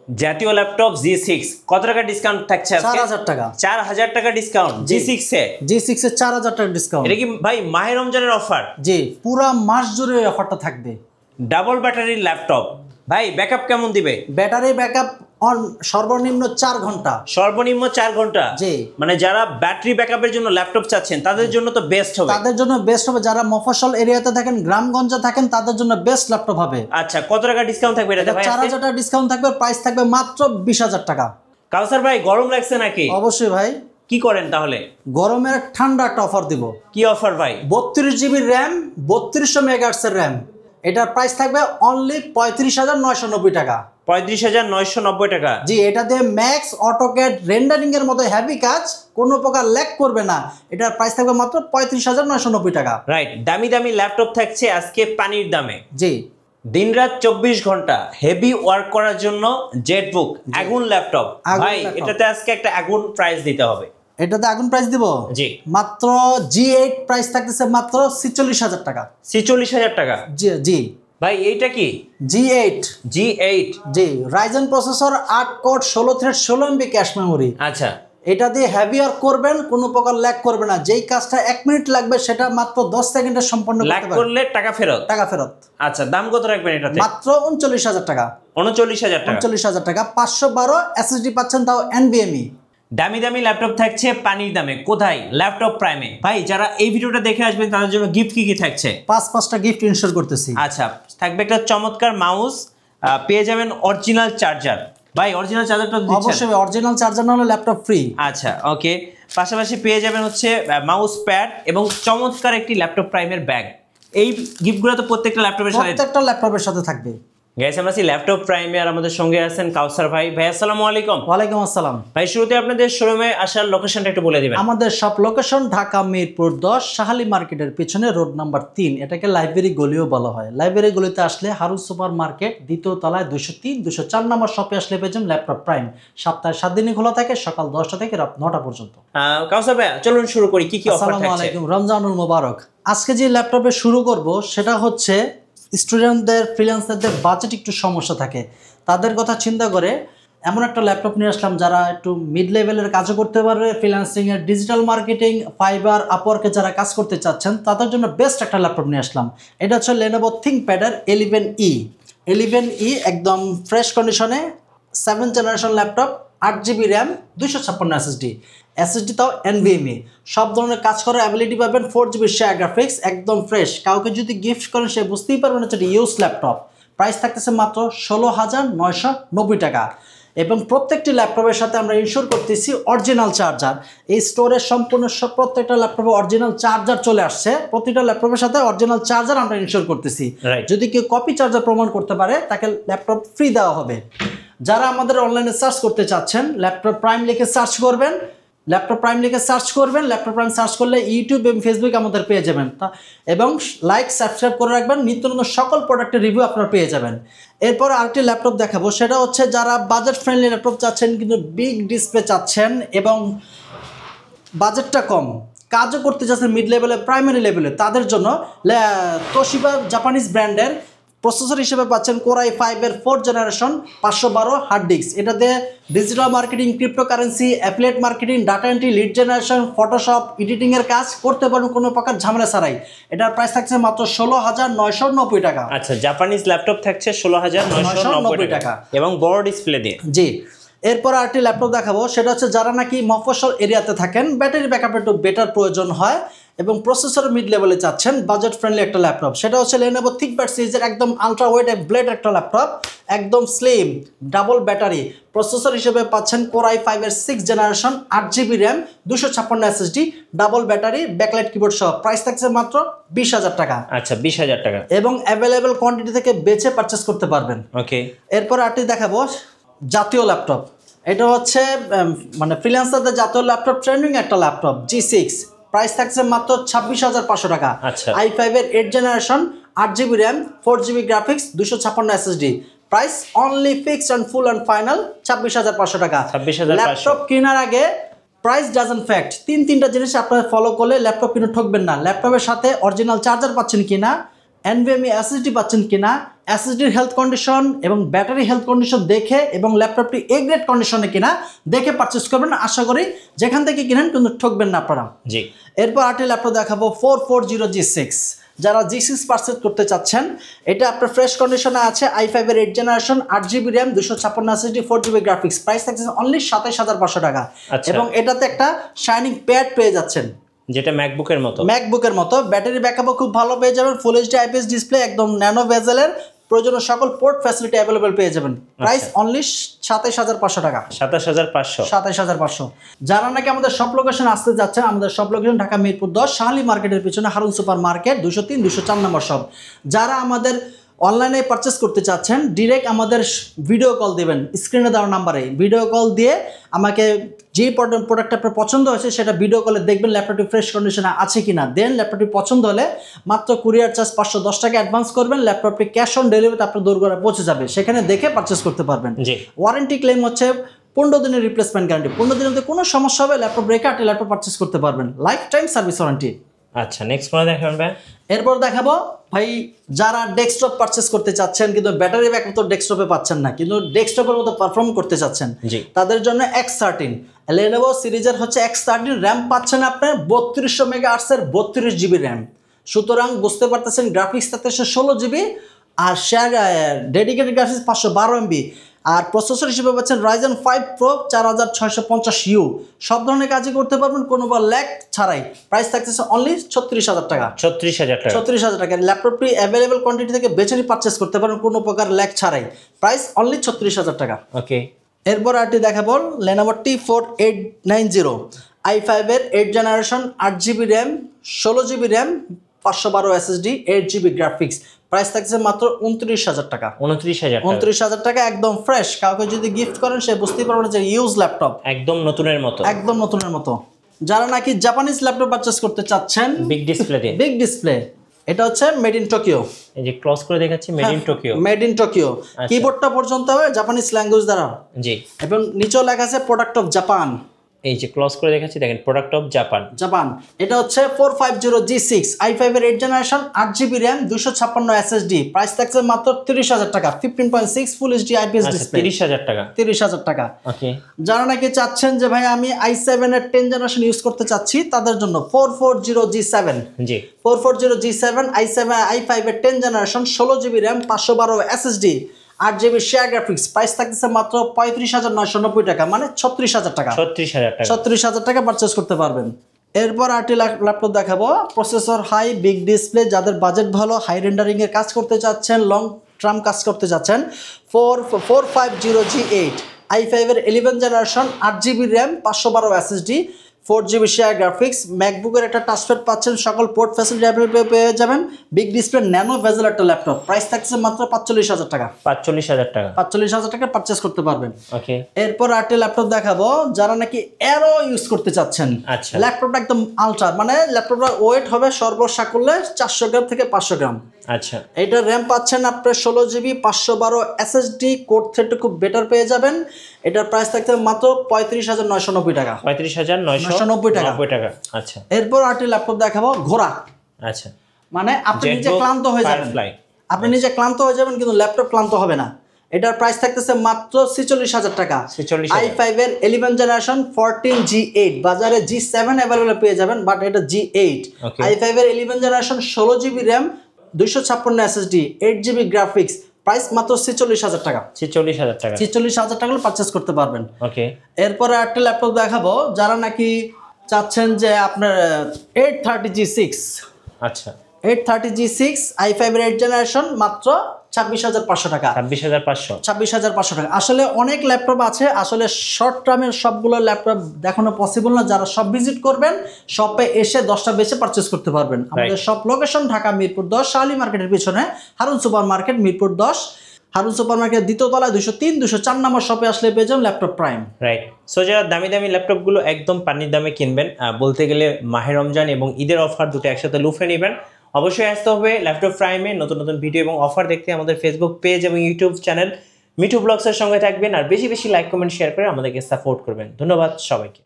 জাতীয় laptop G6 কত টাকা ডিসকাউন্ট থাকছে আজকে? 4000 টাকা। 4000 টাকা ডিসকাউন্ট G6 এ? G6 এ 4000 টাকা ডিসকাউন্ট। এটা কি ভাই মাহে রমজানের অফার? জি, পুরো মাস জুড়ে এই অফারটা থাকবে। ডাবল ব্যাটারির ল্যাপটপ ভাই, ব্যাকআপ কেমন দিবে? ব্যাটারি ব্যাকআপ অন সর্বনিম্ন 4 ঘন্টা। সর্বনিম্ন 4 ঘন্টা? জি। মানে যারা ব্যাটারি ব্যাকআপের জন্য ল্যাপটপ চাচ্ছেন তাদের জন্য তো বেস্ট হবে। তাদের জন্য বেস্ট হবে, যারা মফস্বল এরিয়াতে থাকেন, গ্রামগঞ্জে থাকেন, তাদের জন্য বেস্ট ল্যাপটপ হবে। আচ্ছা, কত টাকা ডিসকাউন্ট থাকবে এটাতে ভাই? 4000 টাকা ডিসকাউন্ট থাকবে, প্রাইস থাকবে মাত্র 20000 টাকা। কাউসার ভাই গরম লাগছে নাকি? অবশ্যই ভাই। কি করেন তাহলে? গরমের ঠান্ডা একটা অফার দিব। কি অফার ভাই? 32 জিবি র্যাম, 3200 মেগাহার্টজের র্যাম, এটার প্রাইস থাকবে অনলি 35990 টাকা। 35990 টাকা? জি, এটা দিয়ে ম্যাক্স, অটোক্যাড, রেন্ডারিং এর মতো হেভি কাজ কোনো প্রকার ল্যাগ করবে না। এটার প্রাইস থাকবে মাত্র 35990 টাকা। রাইট, দামি দামি ল্যাপটপ থাকছে আজকে পানির দামে। জি, দিনরাত 24 ঘন্টা হেভি ওয়ার্ক করার জন্য জেটবুক আগুন ল্যাপটপ। ভাই এটাতে আজকে একটা আগুন প্রাইস দিতে হবে। এটাতে আগুন প্রাইস দিব? জি। মাত্র G8 প্রাইস থাকতেছে মাত্র 46000 টাকা। 46000 টাকা? জি জি ভাই এইটা কি? G8। G8? জি, Ryzen processor 8 core 16 thread 16 MB cache memory. আচ্ছা, এটা দিয়ে হেভি ওয়ার্ক করবেন, কোনো প্রকার ল্যাগ করবে না। যেই কাজটা 1 মিনিট লাগবে সেটা মাত্র 10 সেকেন্ডে সম্পন্ন করতে পারবেন। ল্যাগ করলে টাকা ফেরত? টাকা ফেরত। আচ্ছা, দাম কত রাখবেন এটাতে? মাত্র 39000 টাকা। 39000 টাকা? 39000 টাকা। 512 SSD পাচ্ছেন, তাও NVMe। দামি দামি ল্যাপটপ থাকছে পানির দামে। কোথায়? ল্যাপটপ প্রাইমে। ভাই যারা এই ভিডিওটা দেখে আসবেন তাদের জন্য গিফট কি কি থাকছে? 5টা গিফট ইনস্টল করতেছি। আচ্ছা, থাকবে একটা চমৎকার মাউস, পেয়ে যাবেন অরিজিনাল চার্জার। ভাই অরিজিনাল চার্জারটা দিচ্ছেন? অবশ্যই, অরিজিনাল চার্জার না হলে ল্যাপটপ ফ্রি। আচ্ছা, ওকে। পাশাপাশি পেয়ে যাবেন হচ্ছে মাউস প্যাড এবং চমৎকার একটি ল্যাপটপ প্রাইমের ব্যাগ। এই গিফটগুলো তো প্রত্যেকটা ল্যাপটপের সাথে থাকবে। গাইস, আমরা ল্যাপটপ প্রাইমে আর আমাদের সঙ্গে আছেন কাউসার ভাই। ভাই আসসালামু আলাইকুম। ওয়ালাইকুম আসসালাম। ভাই শুরুতে আপনাদের শোরুমে আসার লোকেশনটা একটু বলে দিবেন। আমাদের সব লোকেশন ঢাকা মিরপুর 10 শাহালি মার্কেটের পিছনে রোড নাম্বার 3, এটাকে লাইব্রেরি গলিও বলা হয়। লাইব্রেরি গলিতে আসলে হারুন সুপার মার্কেট দ্বিতীয় তলায় 203 204 নম্বর শপে আসলে পেয়েছেন ল্যাপটপ প্রাইম। সপ্তাহে 7 দিনই খোলা থাকে, সকাল 10টা থেকে রাত 9টা পর্যন্ত। কাউসার ভাই চলুন শুরু করি, কি কি অফার থাকছে? আসসালামু আলাইকুম, রমজানুল মোবারক। আজকে যে ল্যাপটপে শুরু করব সেটা হচ্ছে স্টুডেন্টদের, ফ্রিল্যান্সারদের বাজেট একটু সমস্যা থাকে, তাদের কথা চিন্তা করে এমন একটা ল্যাপটপ নিয়ে আসলাম যারা একটু মিড লেভেলের কাজও করতে পারবে, ফ্রিল্যান্সিংয়ের, ডিজিটাল মার্কেটিং, ফাইবার, আপওয়ার্কে যারা কাজ করতে চাচ্ছেন তাদের জন্য বেস্ট একটা ল্যাপটপ নিয়ে আসলাম। এটা হচ্ছে Lenovo ThinkPad-এর 11E একদম ফ্রেশ কন্ডিশনে 7th generation laptop, 8 GB RAM, 256 SSD তাও NVMe, সব ধরনের কাজ করার অ্যাবিলিটি পাবেন। 4 GB শেয়ার গ্রাফিক্স, একদম ফ্রেশ। কাউকে যদি গিফট করেন সে বুঝতেই পারবেন হচ্ছে ইউজ ল্যাপটপ। প্রাইস থাকতেছে মাত্র 16990 টাকা। এবং প্রত্যেকটি ল্যাপটপের সাথে আমরা ইনশিওর করতেছি অরিজিনাল চার্জার। এই স্টোরের সম্পূর্ণ প্রত্যেকটা ল্যাপটপে অরিজিনাল চার্জার চলে আসছে। প্রতিটা ল্যাপটপের সাথে অরিজিনাল চার্জার আমরা ইনশিওর করতেছি। যদি কেউ কপি চার্জার প্রমাণ করতে পারে তাকে ল্যাপটপ ফ্রি দেওয়া হবে। যারা আমাদের অনলাইনে সার্চ করতে চাচ্ছেন, ল্যাপটপ প্রাইম লিখে সার্চ করবেন। ল্যাপটপ প্রাইম সার্চ করলে ইউটিউব এবং ফেসবুক আমাদের পেয়ে যাবেন, এবং লাইক সাবস্ক্রাইব করে রাখবেন। নিত্য নতুন সকল প্রোডাক্টের রিভিউ আপনারা পেয়ে যাবেন। এরপর আরেকটি ল্যাপটপ দেখাবো, সেটা হচ্ছে যারা বাজেট ফ্রেন্ডলি ল্যাপটপ চাচ্ছেন কিন্তু বিগ ডিসপ্লে চাচ্ছেন এবং বাজেটটা কম, কাজও করতে চাচ্ছেন মিড লেভেলে, প্রাইমারি লেভেলে, তাদের জন্য তোশিবা জাপানিজ ব্র্যান্ডের প্রসেসর হিসেবে পাচ্ছেন Core i5-এর 4th জেনারেশন 512 হার্ড ডিস্ক। এটাতে digital marketing, cryptocurrency, affiliate marketing, data entry, lead generation, Photoshop, এডিটিংয়ের কাজ করতে পারেন কোনো প্রকার ঝামেলা ছাড়াই। এটার প্রাইস থাকছে মাত্র 16990 টাকা। আচ্ছা, জাপানিজ ল্যাপটপ থাকছে 16990 টাকা এবং বড় ডিসপ্লে দিয়ে। জি। এরপর আরেকটি ল্যাপটপ দেখাবো, সেটা হচ্ছে যারা নাকি মফস্বল এরিয়াতে থাকেন, ব্যাটারি ব্যাকআপ একটু বেটার প্রয়োজন হয় এবং প্রসেসর মিড লেভেলে চাচ্ছেন, বাজেট ফ্রেন্ডলি একটা ল্যাপটপ, সেটা হচ্ছে Lenovo ThinkPad সিরিজের একদম আলট্রা ওয়েট ব্লেড একটা ল্যাপটপ, একদম স্লিম, ডাবল ব্যাটারি। প্রসেসর হিসেবে পাচ্ছেন Core i5-এর 6th generation, 8 GB RAM, 256 SSD, double battery, backlight keyboard সহ। প্রাইস থাকছে মাত্র 20000 টাকা। আচ্ছা, 20000 টাকা এবং অ্যাভেলেবেল কোয়ান্টিটি থেকে বেছে পারচেস করতে পারবেন। ওকে। এরপর আরেকটি দেখাবো, জাতীয় ল্যাপটপ। এটা হচ্ছে মানে ফ্রিল্যান্সারদের জাতীয় ল্যাপটপ, ট্রেন্ডিং একটা ল্যাপটপ, G6। প্রাইস থাকছে মাত্র 26500 টাকা। i5-এর 8th generation, 8 GB RAM, 4 GB graphics, 256 SSD। Price only fixed and full and final 26500 টাকা। ল্যাপটপ কেনার আগে প্রাইস ডাজন্ট ফ্যাক্ট, তিনটা জিনিস আপনারা ফলো করলে ল্যাপটপ কিনে ঠকবেন না। ল্যাপটপের সাথে অরিজিনাল চার্জার পাচ্ছেন কিনা, NVMe SSD পাচ্ছেন কিনা, এসএসডির হেলথ কন্ডিশন এবং ব্যাটারি হেলথ কন্ডিশন দেখে এবং ল্যাপটপটি এ গ্রেড কন্ডিশনে কিনা দেখে পারচেস করবেন। আশা করি যেখান থেকে কিনেন কিন্তু ঠকবেন না আপনারা। জি, এরপর আরেকটি ল্যাপটপ দেখাবো 440G6। যারা G6 পারচেস করতে চাচ্ছেন, এটা আপনার ফ্রেশ কন্ডিশনে আছে, i5 এর 8 generation, 8GB RAM, 256 SSD, 4GB graphics. Price থাকছে অনলি 27500 টাকা। এবং এটাতে একটা শাইনিং প্যাড পেয়ে যাচ্ছেন, যেটা ম্যাকবুকের মতো। ব্যাটারি ব্যাকআপও খুব ভালো পেয়ে যাবেন। ফুল এইচডি আইপিএস ডিসপ্লে, একদম ন্যানো বেজেলের, প্রয়োজনীয় সকল পোর্ট ফ্যাসিলিটি অ্যাভেলেবল পেয়ে যাবেন। প্রাইস অনলি 27500 টাকা। 27500। যারা নাকি আমাদের সব লোকেশন আসতে যাচ্ছেন, আমাদের সব লোকেশন ঢাকা মিরপুর 10 শাহালি মার্কেটের পিছনে হারুন সুপার মার্কেট, 203 204 নম্বর শপ। যারা আমাদের অনলাইনে পারচেস করতে চাচ্ছেন, ডিরেক্ট আমাদের ভিডিও কল দেবেন স্ক্রিনে দেওয়ার নাম্বারে। ভিডিও কল দিয়ে আমাকে যে প্রোডাক্ট আপনার পছন্দ হয়েছে সেটা ভিডিও কলে দেখবেন ল্যাপটপটি ফ্রেশ কন্ডিশনে আছে কিনা। দেন ল্যাপটপটি পছন্দ হলে মাত্র কুরিয়ার চার্জ 510 টাকা অ্যাডভান্স করবেন। ল্যাপটপটি ক্যাশ অন ডেলিভারিতে আপনার দোরগোড়ায় পৌঁছে যাবে, সেখানে দেখে পারচেস করতে পারবেন। ওয়ারেন্টি ক্লেম হচ্ছে 15 দিনের রিপ্লেসমেন্ট গ্যারান্টি। 15 দিনের মধ্যে কোনো সমস্যা হবে ল্যাপটপ রেখে আপনি ল্যাপটপ পারচেস করতে পারবেন। Life time service warranty. আচ্ছা, নেক্সট কোন দেখাবেন ভাই? এরপর দেখাবো ভাই যারা ডেস্কটপ পারচেস করতে চাচ্ছেন কিন্তু ব্যাটারি ব্যাকআপ তো ডেস্কটপে পাচ্ছেন না, কিন্তু ডেস্কটপের মতো পারফর্ম করতে চাচ্ছেন, তাদের জন্য X13 Lenovo সিরিজের হচ্ছে X13 র্যাম পাচ্ছেন আপনার 3200 মেগাহার্টজের 32GB র্যাম। সুতরাং বুঝতে পারতেছেন গ্রাফিক্স তাতে 16GB আর শেয়ার ডেডিকেটেড গ্রাফিক্স 512 MB। আর প্রসেসর হিসেবে পাচ্ছেন Ryzen 5 Pro 4650U। সব ধরনের কাজই করতে পারবেন কোনো ল্যাগ ছাড়াই। প্রাইস থাকতেছে অনলি 36000 টাকা। 36000 টাকা। ল্যাপটপটি অ্যাভেলেবল কোয়ান্টিটি থেকে বেছে নিয়ে পারচেস করতে পারেন কোনো প্রকার ল্যাগ ছাড়াই। প্রাইস অনলি 36000 টাকা। ওকে। এরপর আরটি দেখাবো Lenovo T4890 i5 এর 8 generation, 8GB RAM, 16GB RAM, 512 SSD, 8GB graphics. Price থাকছে মাত্র 29000 টাকা। 29000 টাকা একদম ফ্রেশ। কাউকে যদি গিফট করেন সে বুঝতেই পারবে না যে ইউজ ল্যাপটপ, একদম নতুনের মতো। যারা নাকি জাপানিজ ল্যাপটপ পারচেস করতে চাচ্ছেন বিগ ডিসপ্লে, এটা হচ্ছে মেড ইন টোকিও। এই যে ক্লোজ করে দেখাচ্ছি মেড ইন টোকিও। কিবোর্ডটা পর্যন্ত হবে জাপানিজ ল্যাঙ্গুয়েজ দ্বারা। জি। এবং নিচেও লেখা আছে প্রোডাক্ট অফ জাপান। এই যে ক্লোজ করে দেখাচ্ছি, দেখেন প্রোডাক্ট অফ জাপান। এটা হচ্ছে 450G6 i5 এর 8 generation, 8GB RAM, 256 SSD। Price থাকছে মাত্র 30000 টাকা। 15.6 ফুল এইচডি আইপিএস ডিসপ্লে। 30000 টাকা। ওকে। যারা নাকি চাচ্ছেন যে ভাই আমি i7 এর 10 জেনারেশন ইউজ করতে চাচ্ছি, তাদের জন্য 440G7। জি, 440G7 i5 এর 10 generation, 16GB RAM, 512 SSD, 8GB share graphics. Price থাকতেছে মাত্র 35990 টাকা, মানে 36000 টাকা। 36000 টাকা পারচেস করতে পারবেন। এরপর আরটি ল্যাপটপ দেখাবো প্রসেসর হাই, বিগ ডিসপ্লে, যাদের বাজেট ভালো, হাই রেন্ডারিং এর কাজ করতে চাচ্ছেন, লং টার্ম কাজ করতে চাচ্ছেন, 450G8 i5 এর 11 generation, 8GB RAM, 512 SSD, 4GB share graphics. ম্যাকবুকের একটা টাচপ্যাড পাচ্ছেন, সকল পোর্ট ফ্যাসিলিটি পেয়ে যাবেন। বিগ ডিসপ্লে ন্যানো বেজেল একটা ল্যাপটপ। প্রাইস থাকছে মাত্র 45000 টাকা। 45000 টাকা পারচেস করতে পারবেন। ওকে। এরপর আরটি ল্যাপটপ দেখাবো যারা নাকি এরো ইউজ করতে চাচ্ছেন। ল্যাপটপটা একদম আলট্রা, মানে ল্যাপটপটার ওয়েট হবে সর্বসাকুল্যে 400 গ্রাম থেকে 500 গ্রাম। আচ্ছা। এটা র্যাম পাচ্ছেন আপনার 16GB, 512 SSD, কোড থ্রেডটা খুব বেটার পেয়ে যাবেন। এটার প্রাইস থাকতে মাত্র 35990 টাকা। 35990 টাকা। আচ্ছা। এরপর আরটি ল্যাপটপ দেখাবো ঘোড়া। আচ্ছা, মানে আপনি নিজে ক্লান্ত হয়ে যাবেন, কিন্তু ল্যাপটপ ক্লান্ত হবে না। এটার প্রাইস থাকতেছে মাত্র 46000 টাকা। i5 এর 11 জেনারেশন, 14G8। বাজারে G7 অ্যাভেলেবল পেয়ে যাবেন, বাট এটা G8। i5 এর 11 generation, 16GB RAM, 256 SSD, 8GB graphics. Price মাত্র 46000 টাকা। 46000 টাকা পারচেস করতে পারবেন। ওকে। এরপরে একটা ল্যাপটপ দেখাবো যারা নাকি চাচ্ছেন যে আপনার 830G6। আচ্ছা, 830G6 i5 এর 8 জেনারেশন, মাত্র 26500 টাকা। 26500 টাকা। আসলে অনেক ল্যাপটপ আছে, আসলে শর্ট টার্মের সবগুলো ল্যাপটপ দেখানো পসিবল না। যারা সব ভিজিট করবেন, শপে এসে 10টা বেছে পারচেস করতে পারবেন। আমাদের সব লোকেশন ঢাকা মিরপুর 10 শাহালি মার্কেটের পিছনে Harun super market, Mirpur 10 Harun super market, দ্বিতীয় তলায় 203 204 নম্বর শপে আসলে পেয়ে যাবেন ল্যাপটপ প্রাইম। রাইট। সো যারা দামি ল্যাপটপগুলো একদম পানির দামে কিনবেন, বলতে গেলে মাহে রমজান এবং ঈদের অফার দুটো একসাথে লুফে নেবেন, অবশ্যই আসতে হবে ল্যাপটপ প্রাইমে। নতুন ভিডিও এবং অফার দেখতে আমাদের ফেসবুক পেজ এবং ইউটিউব চ্যানেল মিঠু ব্লগসের সঙ্গে থাকবেন। আর বেশি লাইক, কমেন্ট, শেয়ার করে আমাদেরকে সাপোর্ট করবেন। ধন্যবাদ সবাইকে।